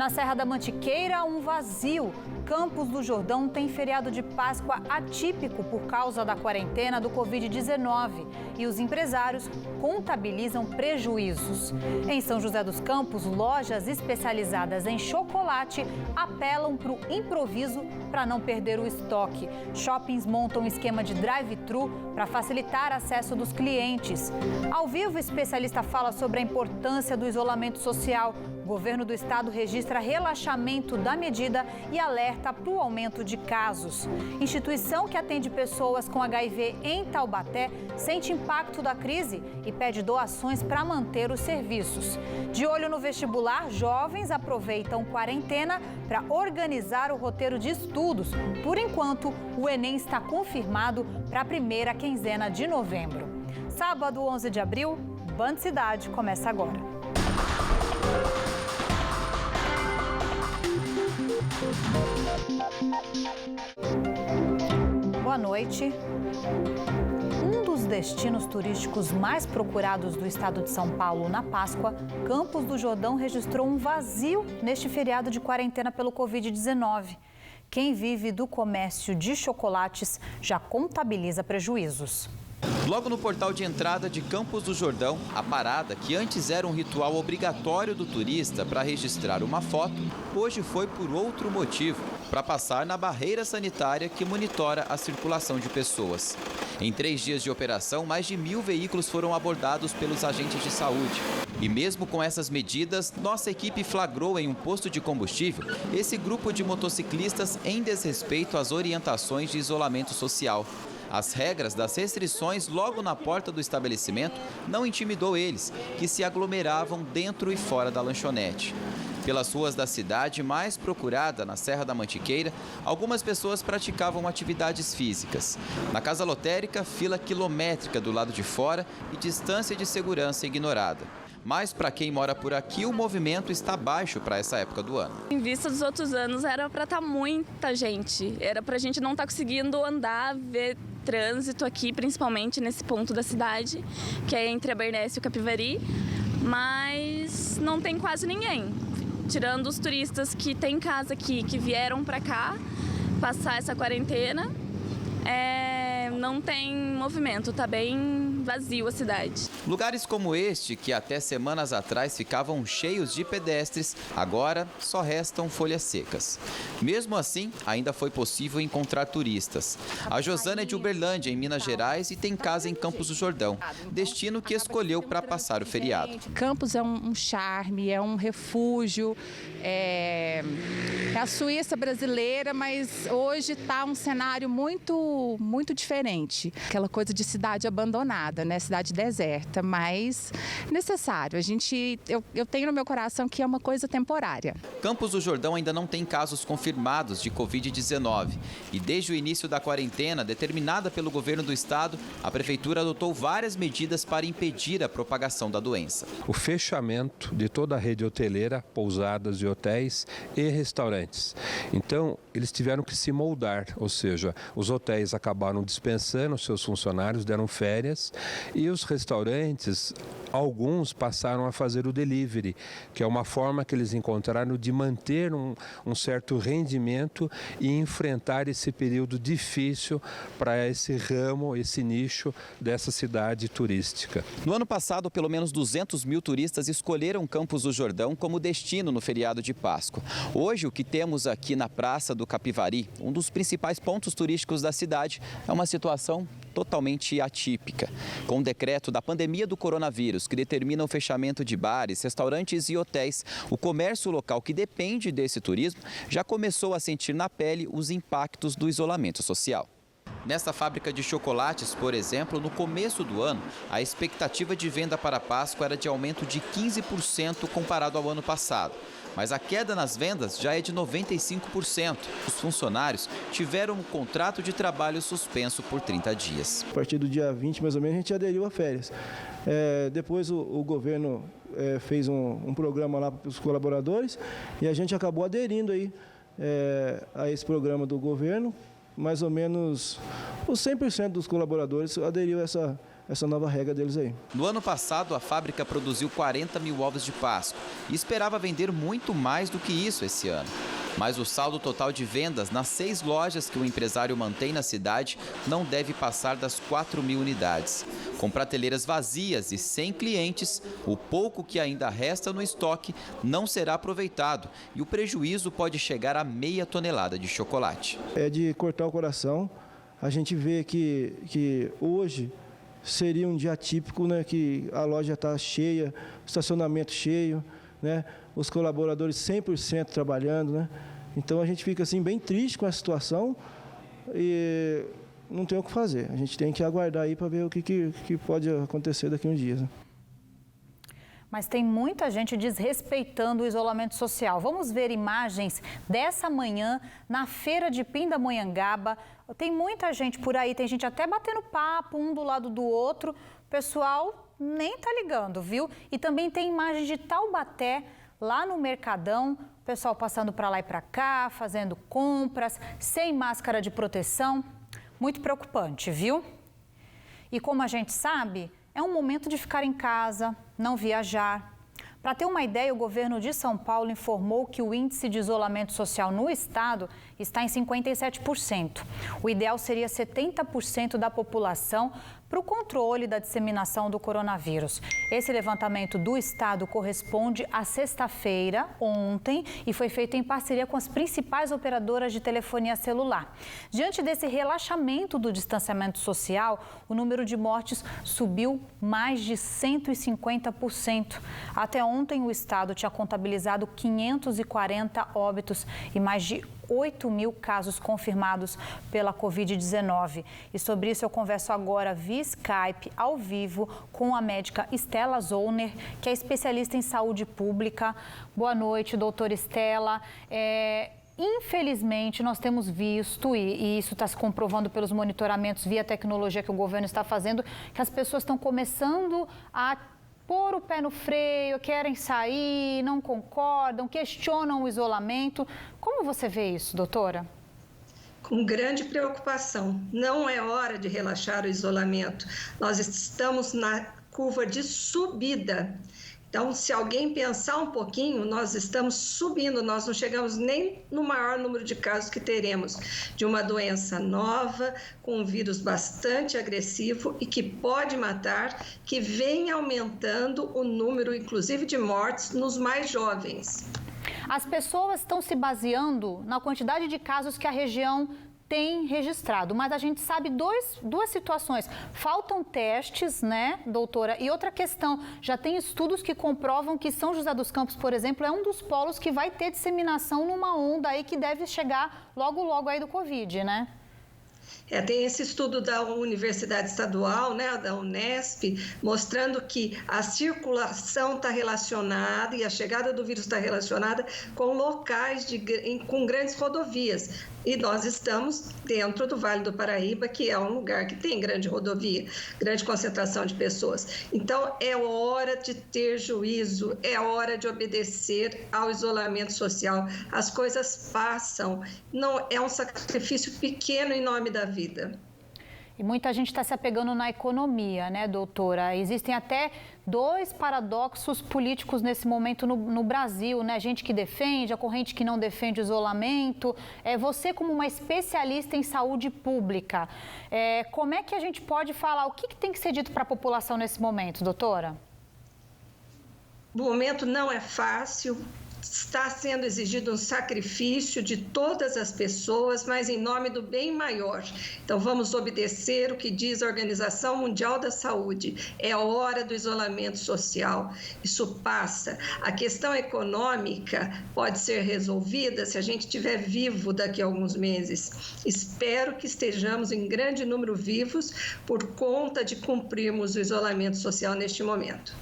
Na Serra da Mantiqueira, um vazio. Campos do Jordão tem feriado de Páscoa atípico por causa da quarentena do Covid-19 e os empresários contabilizam prejuízos. Em São José dos Campos, lojas especializadas em chocolate apelam para o improviso para não perder o estoque. Shoppings montam um esquema de drive-thru para facilitar o acesso dos clientes. Ao vivo, o especialista fala sobre a importância do isolamento social. O governo do estado registra relaxamento da medida e alerta para o aumento de casos. Instituição que atende pessoas com HIV em Taubaté sente impacto da crise e pede doações para manter os serviços. De olho no vestibular, jovens aproveitam quarentena para organizar o roteiro de estudos. Por enquanto, o Enem está confirmado para a primeira quinzena de novembro. Sábado, 11 de abril, Band Cidade começa agora. Boa noite. Um dos destinos turísticos mais procurados do estado de São Paulo na Páscoa, Campos do Jordão registrou um vazio neste feriado de quarentena pelo Covid-19. Quem vive do comércio de chocolates já contabiliza prejuízos. Logo no portal de entrada de Campos do Jordão, a parada, que antes era um ritual obrigatório do turista para registrar uma foto, hoje foi por outro motivo, para passar na barreira sanitária que monitora a circulação de pessoas. Em 3 dias de operação, mais de 1.000 veículos foram abordados pelos agentes de saúde. E mesmo com essas medidas, nossa equipe flagrou em um posto de combustível esse grupo de motociclistas em desrespeito às orientações de isolamento social. As regras das restrições logo na porta do estabelecimento não intimidou eles, que se aglomeravam dentro e fora da lanchonete. Pelas ruas da cidade mais procurada, na Serra da Mantiqueira, algumas pessoas praticavam atividades físicas. Na casa lotérica, fila quilométrica do lado de fora e distância de segurança ignorada. Mas para quem mora por aqui, o movimento está baixo para essa época do ano. Em vista dos outros anos, era para estar muita gente. Era para a gente não estar conseguindo andar, ver trânsito aqui, principalmente nesse ponto da cidade, que é entre a Bernécia e o Capivari. Mas não tem quase ninguém. Tirando os turistas que têm casa aqui, que vieram para cá passar essa quarentena, não tem movimento, está bem vazio a cidade. Lugares como este, que até semanas atrás ficavam cheios de pedestres, agora só restam folhas secas. Mesmo assim, ainda foi possível encontrar turistas. A Josana é de Uberlândia, em Minas Gerais, e tem casa em Campos do Jordão, destino que escolheu para passar o feriado. Campos é um charme, é um refúgio, é a Suíça brasileira, mas hoje está um cenário muito diferente. Aquela coisa de cidade abandonada, né? Cidade deserta, mas necessário. Eu tenho no meu coração que é uma coisa temporária. Campos do Jordão ainda não tem casos confirmados de Covid-19 e desde o início da quarentena, determinada pelo governo do estado, a prefeitura adotou várias medidas para impedir a propagação da doença. O fechamento de toda a rede hoteleira, pousadas e hotéis e restaurantes. Então, eles tiveram que se moldar, ou seja, os hotéis acabaram dispensando seus funcionários, deram férias, e os restaurantes, alguns passaram a fazer o delivery, que é uma forma que eles encontraram de manter um certo rendimento e enfrentar esse período difícil para esse ramo, esse nicho dessa cidade turística. No ano passado, pelo menos 200 mil turistas escolheram Campos do Jordão como destino no feriado de Páscoa. Hoje, o que temos aqui na Praça do Capivari, um dos principais pontos turísticos da cidade, é uma situação totalmente atípica. Com o decreto da pandemia do coronavírus, que determina o fechamento de bares, restaurantes e hotéis, o comércio local que depende desse turismo já começou a sentir na pele os impactos do isolamento social. Nesta fábrica de chocolates, por exemplo, no começo do ano, a expectativa de venda para a Páscoa era de aumento de 15% comparado ao ano passado. Mas a queda nas vendas já é de 95%. Os funcionários tiveram um contrato de trabalho suspenso por 30 dias. A partir do dia 20, mais ou menos, a gente aderiu a férias. Depois o governo fez um programa lá para os colaboradores e a gente acabou aderindo aí, a esse programa do governo. Mais ou menos os 100% dos colaboradores aderiu a essa nova regra deles aí. No ano passado, a fábrica produziu 40 mil ovos de Páscoa e esperava vender muito mais do que isso esse ano. Mas o saldo total de vendas nas 6 lojas que o empresário mantém na cidade não deve passar das 4 mil unidades. Com prateleiras vazias e sem clientes, o pouco que ainda resta no estoque não será aproveitado e o prejuízo pode chegar a meia tonelada de chocolate. É de cortar o coração. A gente vê que hoje seria um dia típico, né, que a loja está cheia, o estacionamento cheio, né, os colaboradores 100% trabalhando, né? Então a gente fica assim bem triste com a situação e não tem o que fazer. A gente tem que aguardar aí para ver o que pode acontecer daqui a uns dias, né? Mas tem muita gente desrespeitando o isolamento social. Vamos ver imagens dessa manhã na feira de Pindamonhangaba. Tem muita gente por aí, tem gente até batendo papo um do lado do outro. O pessoal nem tá ligando, viu? E também tem imagens de Taubaté, lá no Mercadão, o pessoal passando para lá e para cá, fazendo compras, sem máscara de proteção. Muito preocupante, viu? E como a gente sabe, é um momento de ficar em casa, não viajar. Para ter uma ideia, o governo de São Paulo informou que o índice de isolamento social no estado está em 57%. O ideal seria 70% da população para o controle da disseminação do coronavírus. Esse levantamento do estado corresponde à sexta-feira, ontem, e foi feito em parceria com as principais operadoras de telefonia celular. Diante desse relaxamento do distanciamento social, o número de mortes subiu mais de 150%. Até ontem, o estado tinha contabilizado 540 óbitos e mais de 8 mil casos confirmados pela Covid-19. E sobre isso eu converso agora via Skype, ao vivo, com a médica Estela Zollner, que é especialista em saúde pública. Boa noite, doutora Estela. Infelizmente, nós temos visto, e isso está se comprovando pelos monitoramentos via tecnologia que o governo está fazendo, que as pessoas estão começando a pôr o pé no freio, querem sair, não concordam, questionam o isolamento. Como você vê isso, doutora? Com grande preocupação. Não é hora de relaxar o isolamento. Nós estamos na curva de subida. Então, se alguém pensar um pouquinho, nós estamos subindo, nós não chegamos nem no maior número de casos que teremos de uma doença nova, com um vírus bastante agressivo e que pode matar, que vem aumentando o número, inclusive, de mortes nos mais jovens. As pessoas estão se baseando na quantidade de casos que a região tem registrado, mas a gente sabe duas situações. Faltam testes, né, doutora? E outra questão, já tem estudos que comprovam que São José dos Campos, por exemplo, é um dos polos que vai ter disseminação numa onda aí que deve chegar logo aí do Covid, né? Tem esse estudo da Universidade Estadual, né, da Unesp, mostrando que a circulação está relacionada e a chegada do vírus está relacionada com locais com grandes rodovias. E nós estamos dentro do Vale do Paraíba, que é um lugar que tem grande rodovia, grande concentração de pessoas. Então, é hora de ter juízo, é hora de obedecer ao isolamento social. As coisas passam, não é um sacrifício pequeno em nome da vida. E muita gente está se apegando na economia, né, doutora? Existem até 2 paradoxos políticos nesse momento no Brasil, né? Gente que defende, a corrente que não defende o isolamento. Você, como uma especialista em saúde pública, como é que a gente pode falar? O que tem que ser dito para a população nesse momento, doutora? O momento não é fácil. Está sendo exigido um sacrifício de todas as pessoas, mas em nome do bem maior. Então, vamos obedecer o que diz a Organização Mundial da Saúde. É hora do isolamento social. Isso passa. A questão econômica pode ser resolvida se a gente estiver vivo daqui a alguns meses. Espero que estejamos em grande número vivos por conta de cumprirmos o isolamento social neste momento.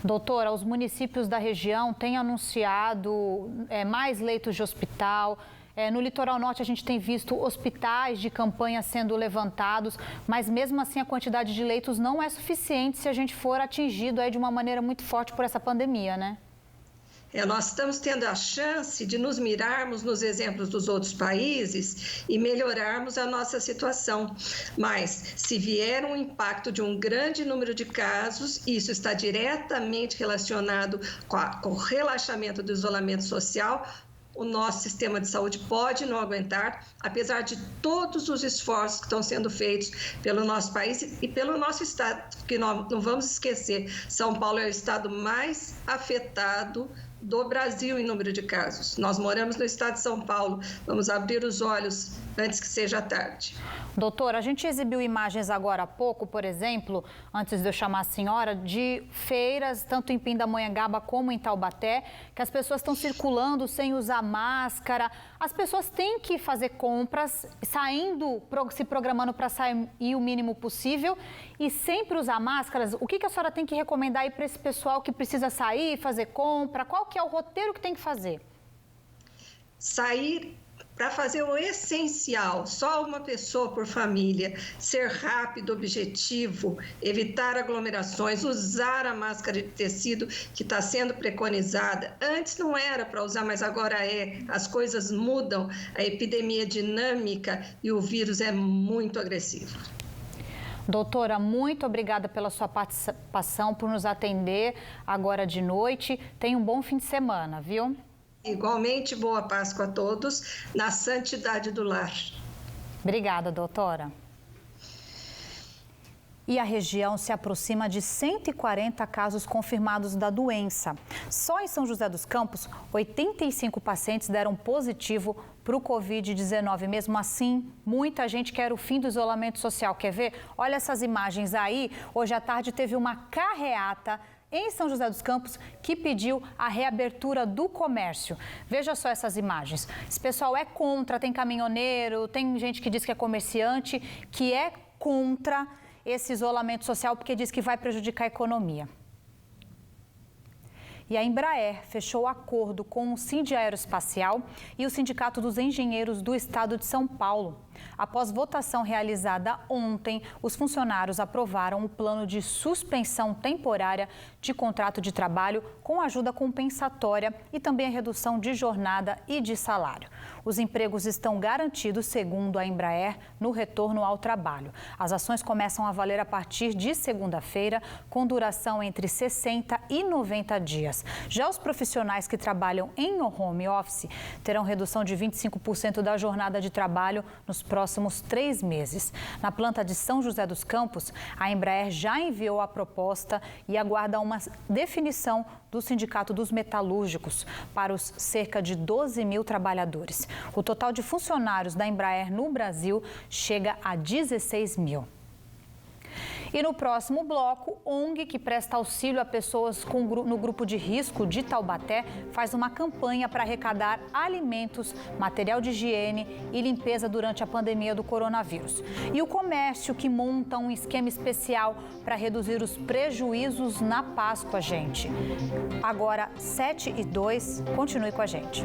Doutora, os municípios da região têm anunciado mais leitos de hospital. No litoral norte a gente tem visto hospitais de campanha sendo levantados, mas mesmo assim a quantidade de leitos não é suficiente se a gente for atingido de uma maneira muito forte por essa pandemia, né? Nós estamos tendo a chance de nos mirarmos nos exemplos dos outros países e melhorarmos a nossa situação. Mas, se vier um impacto de um grande número de casos, isso está diretamente relacionado com o relaxamento do isolamento social, o nosso sistema de saúde pode não aguentar, apesar de todos os esforços que estão sendo feitos pelo nosso país e pelo nosso estado, que nós não vamos esquecer, São Paulo é o estado mais afetado do Brasil em número de casos. Nós moramos no estado de São Paulo, vamos abrir os olhos antes que seja tarde. Doutora, a gente exibiu imagens agora há pouco, por exemplo, antes de eu chamar a senhora, de feiras, tanto em Pindamonhangaba como em Taubaté, que as pessoas estão circulando sem usar máscara. As pessoas têm que fazer compras, se programando para sair o mínimo possível e sempre usar máscaras. O que a senhora tem que recomendar aí para esse pessoal que precisa sair, fazer compra? Qual que é o roteiro que tem que fazer? Sair para fazer o essencial, só uma pessoa por família, ser rápido, objetivo, evitar aglomerações, usar a máscara de tecido que está sendo preconizada. Antes não era para usar, mas agora é. As coisas mudam, a epidemia é dinâmica e o vírus é muito agressivo. Doutora, muito obrigada pela sua participação, por nos atender agora de noite. Tenha um bom fim de semana, viu? Igualmente, boa Páscoa a todos, na santidade do lar. Obrigada, doutora. E a região se aproxima de 140 casos confirmados da doença. Só em São José dos Campos, 85 pacientes deram positivo para o Covid-19. Mesmo assim, muita gente quer o fim do isolamento social. Quer ver? Olha essas imagens aí. Hoje à tarde teve uma carreata em São José dos Campos, que pediu a reabertura do comércio. Veja só essas imagens. Esse pessoal é contra, tem caminhoneiro, tem gente que diz que é comerciante, que é contra esse isolamento social porque diz que vai prejudicar a economia. E a Embraer fechou acordo com o Sindicato Aeroespacial e o Sindicato dos Engenheiros do Estado de São Paulo. Após votação realizada ontem, os funcionários aprovaram o plano de suspensão temporária de contrato de trabalho com ajuda compensatória e também a redução de jornada e de salário. Os empregos estão garantidos, segundo a Embraer, no retorno ao trabalho. As ações começam a valer a partir de segunda-feira, com duração entre 60 e 90 dias. Já os profissionais que trabalham em home office terão redução de 25% da jornada de trabalho nos próximos 3 meses. Na planta de São José dos Campos, a Embraer já enviou a proposta e aguarda uma definição do Sindicato dos Metalúrgicos para os cerca de 12 mil trabalhadores. O total de funcionários da Embraer no Brasil chega a 16 mil. E no próximo bloco, ONG, que presta auxílio a pessoas no grupo de risco de Taubaté, faz uma campanha para arrecadar alimentos, material de higiene e limpeza durante a pandemia do coronavírus. E o comércio, que monta um esquema especial para reduzir os prejuízos na Páscoa, gente. Agora, 7h02, continue com a gente.